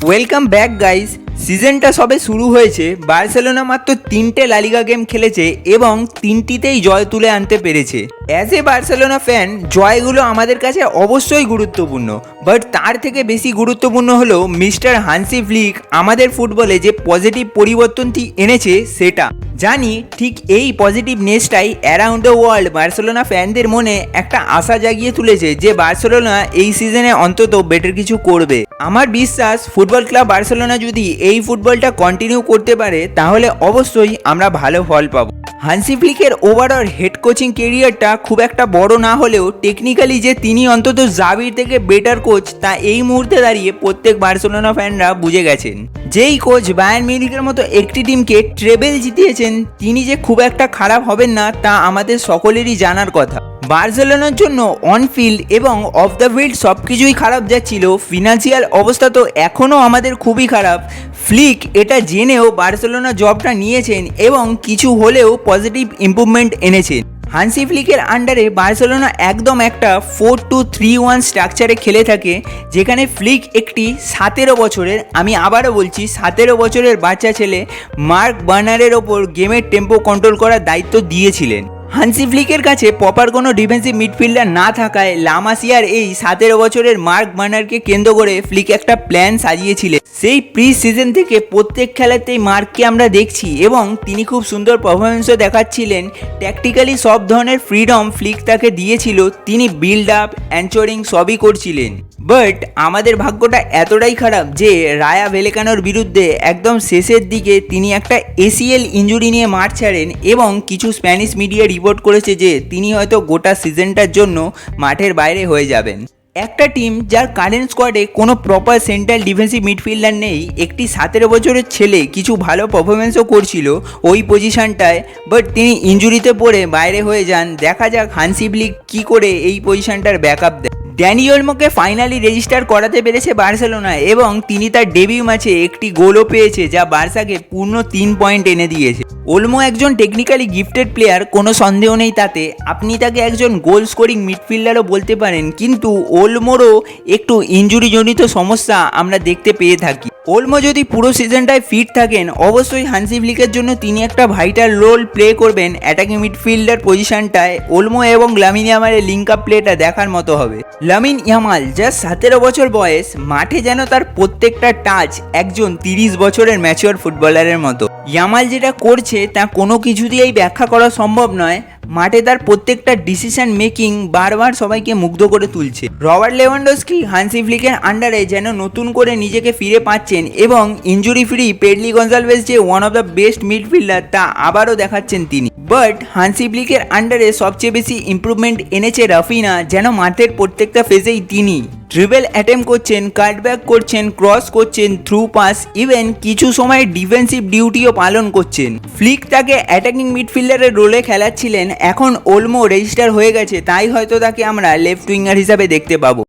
Welcome back guys. সিজনটা সবে শুরু হয়েছে। বার্সেলোনা মাত্র 3টে লালিগা গেম খেলেছে এবং 3টিতেই জয় তুলে আনতে পেরেছে। অ্যাজ এ বার্সেলোনা ফ্যান জয়গুলো আমাদের কাছে অবশ্যই গুরুত্বপূর্ণ, বাট তার থেকে বেশি গুরুত্বপূর্ণ হলো মিস্টার হান্সি ফ্লিক আমাদের ফুটবলে যে পজিটিভ পরিবর্তনটি এনেছে সেটা। জানি ঠিক এই পজিটিভনেসটাই অ্যারাউন্ড দ্য ওয়ার্ল্ড বার্সেলোনা ফ্যানদের মনে একটা আশা জাগিয়ে তুলেছে যে বার্সেলোনা এই সিজনে অন্তত বেটার কিছু করবে। আমার বিশ্বাস ফুটবল ক্লাব বার্সেলোনা যদি এই ফুটবলটা কন্টিনিউ করতে পারে তাহলে অবশ্যই আমরা ভালো ফল পাবো। হান্সি ফ্লিকের ওভারঅল হেড কোচিং কেরিয়ারটা খুব একটা বড় না হলেও টেকনিক্যালি যে তিনি অন্তত জাভির থেকে বেটার কোচ তা এই মুহূর্তে দাঁড়িয়ে প্রত্যেক বার্সেলোনা ফ্যানরা বুঝে গেছেন। যেই কোচ বায়ার্ন মিউনিখের মতো একটি টিমকে ট্রেবেল জিতিয়েছেন তিনি যে খুব একটা খারাপ হবেন না তা আমাদের সকলেরই জানার কথা। বার্সেলোনার জন্য অন ফিল্ড এবং অফ দ্য ফিল্ড সব কিছুই খারাপ যাচ্ছিল, ফিনান্সিয়াল অবস্থা তো এখনও আমাদের খুবই খারাপ। ফ্লিক এটা জেনেও বার্সেলোনা জবটা নিয়েছেন এবং কিছু হলেও পজিটিভ ইমপ্রুভমেন্ট এনেছেন। হান্সি ফ্লিকের আন্ডারে বার্সেলোনা একদম একটা 4-2-3-1 স্ট্রাকচারে খেলে থাকে, যেখানে ফ্লিক একটি 17 বছরের, আমি আবারও বলছি 17 বছরের বাচ্চা ছেলে মার্ক বার্নারের ওপর গেমের টেম্পো কন্ট্রোল করার দায়িত্ব দিয়েছিলেন। হান্সি ফ্লিকের কাছে প্রপার কোনো ডিফেন্সিভ মিডফিল্ডার না থাকায় লামাসিয়ার এই 17 বছরের মার্ক বার্নারকে কেন্দ্র করে ফ্লিক একটা প্ল্যান সাজিয়েছিলেন। সেই প্রি সিজন থেকে প্রত্যেক খেলাতেই মার্ককে আমরা দেখছি এবং তিনি খুব সুন্দর পারফরমেন্সও দেখাচ্ছিলেন। ট্যাকটিক্যালি সব ধরনের ফ্রিডম ফ্লিক তাকে দিয়েছিল, তিনি বিল্ড আপ অ্যানচোরিং সবই করছিলেন। বাট আমাদের ভাগ্যটা এতটাই খারাপ যে রায়া ভেলেকানোর বিরুদ্ধে একদম শেষের দিকে তিনি একটা এসিএল ইনজুরি নিয়ে মাঠ ছাড়েন এবং কিছু স্প্যানিশ মিডিয়া রিপোর্ট করেছে যে তিনি হয়তো গোটা সিজনটার জন্য মাঠের বাইরে হয়ে যাবেন। একটা টিম যার কারেন্ট স্কোয়াডে কোনো প্রপার সেন্ট্রাল ডিফেন্সিভ মিডফিল্ডার নেই, একটি 17 বছরের ছেলে কিছু ভালো পারফরমেন্সও করছিল ওই পজিশনটায়, বাট তিনি ইনজুরিতে পড়ে বাইরে হয়ে যান। দেখা যাক হান্সি ফ্লিক কী করে এই পজিশনটার ব্যাকআপ দেয়। ড্যানি ওলমোকে ফাইনালি রেজিস্টার করাতে পেরেছে বার্সেলোনা এবং তিনি তার ডেবিউ ম্যাচে একটি গোলও পেয়েছে যা বার্সাকে পূর্ণ 3 পয়েন্ট এনে দিয়েছে। ওলমো একজন টেকনিক্যালি গিফটেড প্লেয়ার, কোনো সন্দেহ নেই তাতে। আপনি তাকে একজন গোল স্কোরিং মিডফিল্ডারও বলতে পারেন, কিন্তু ওলমোরও একটু ইনজুরিজনিত সমস্যা আমরা দেখতে পেয়ে থাকি। ওলমো যদি পুরো সিজনটায় ফিট থাকেন অবশ্যই হান্সি ফ্লিকের জন্য তিনি একটা ভাইটাল রোল প্লে করবেন অ্যাটাকিং মিডফিল্ডার পজিশনটায়। ওলমো এবং লামিন ইয়ামালের লিঙ্ক আপ প্লেটা দেখার মতো হবে। লামিন ইয়ামাল যা 17 বছর বয়স, মাঠে যেন তার প্রত্যেকটা টাচ একজন 30 বছরের ম্যাচিওর ফুটবলারের মতো। ইয়ামাল যেটা করছে তা কোনো কিছু দিয়েই ব্যাখ্যা করা সম্ভব নয়। মাঠে তার প্রত্যেকটা ডিসিশন মেকিং বারবার সবাইকে মুগ্ধ করে তুলছে। রবার্ট লেভানডস্কি হান্সি ফ্লিকের আন্ডারে যেন নতুন করে নিজেকে ফিরে পাচ্ছেন এবং ইনজুরি ফ্রি পেডলি গঞ্জালভেস যে one of the best midfielder তা আবারও দেখাচ্ছেন তিনি। বাট হান্সি ফ্লিকের আন্ডারে সবচেয়ে বেশি ইমপ্রুভমেন্ট এনেছে রাফিনা, যেন মাঠের প্রত্যেকটা ফেজেই তিনি ট্রিপল অ্যাটেম্প করছেন, কাটব্যাক করছেন, ক্রস করছেন, থ্রু পাস, ইভেন কিছু সময় ডিফেন্সিভ ডিউটিও পালন করছেন। ফ্লিক তাকে অ্যাটাকিং মিডফিল্ডারের রোলে খেলাচ্ছিলেন, এখন ওলমো রেজিস্টার হয়ে গেছে তাই হয়তো তাকে আমরা লেফট উইঙ্গার হিসাবে দেখতে পাবো।